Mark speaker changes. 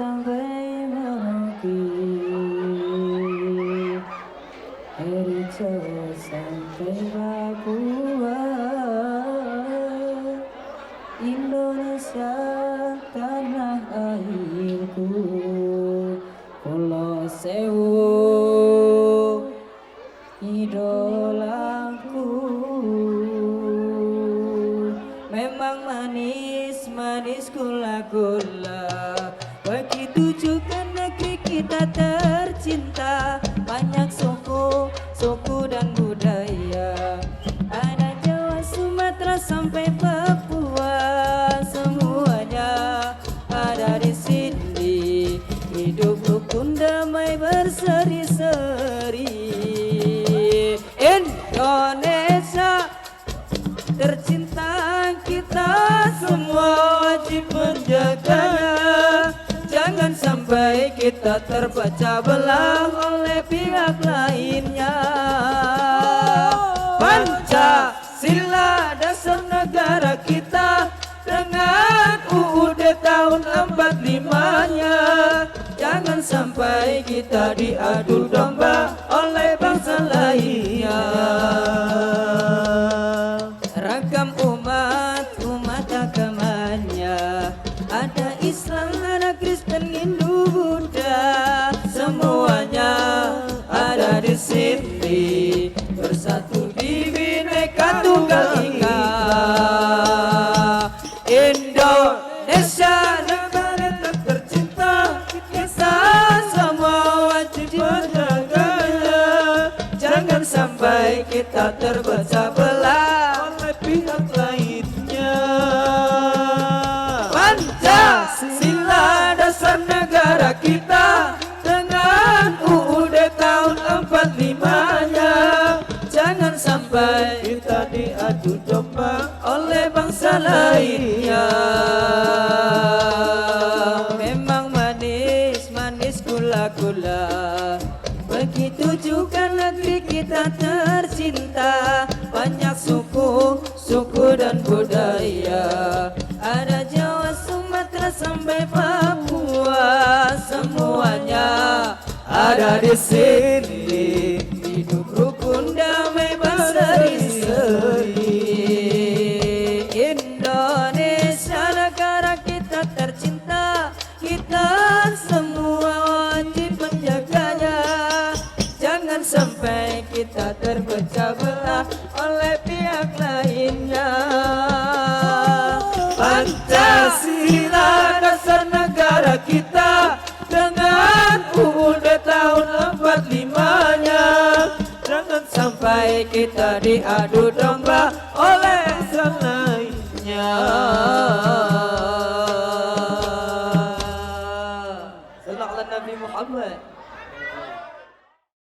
Speaker 1: sampai Merauke, dari Jawa sampai Papua, Indonesia tanah airku, Pulau Sewu idolaku. Memang manis gula-gula, begitu juga negeri kita tercinta. Banyak suku dan budaya, ada Jawa, Sumatera sampai Papua. Semuanya ada di sini, hidup rukun damai berseri-seri. Indonesia tercinta, kita semua wajib menjaganya. Jangan sampai kita terpecah belah oleh pihak lainnya. Pancasila dasar negara kita, dengan UUD tahun 45-nya. Jangan sampai kita diadu domba oleh bangsa lainnya. Ragam umat agamanya, ada Islam, ada Kristen, Hindu, Buddha. Semuanya ada di sini, bersatu di Bhinneka Tunggal Ika. Indonesia negara tercinta, kita semua wajib menjaganya. Jangan sampai kita terpecah belah oleh pihak lainnya. Pancasila dasar negara kita, dengan UUD tahun 45-nya. Jangan sampai kita diadu domba oleh bangsa lainnya. Memang manis gula-gula, begitu juga negeri kita tercinta. Banyak suku dan budaya, ada Jawa, Sumatera sampai Papua. Semuanya ada di sini, hidup rukun damai berseri-seri. Indonesia negara kita tercinta, kita semua wajib menjaganya. Jangan sampai kita terpecah belah oleh pihak lainnya. Pancasila dasar negara kita, dengan UUD tahun 45-nya. Jangan sampai kita diadu domba oleh bangsa lainnya.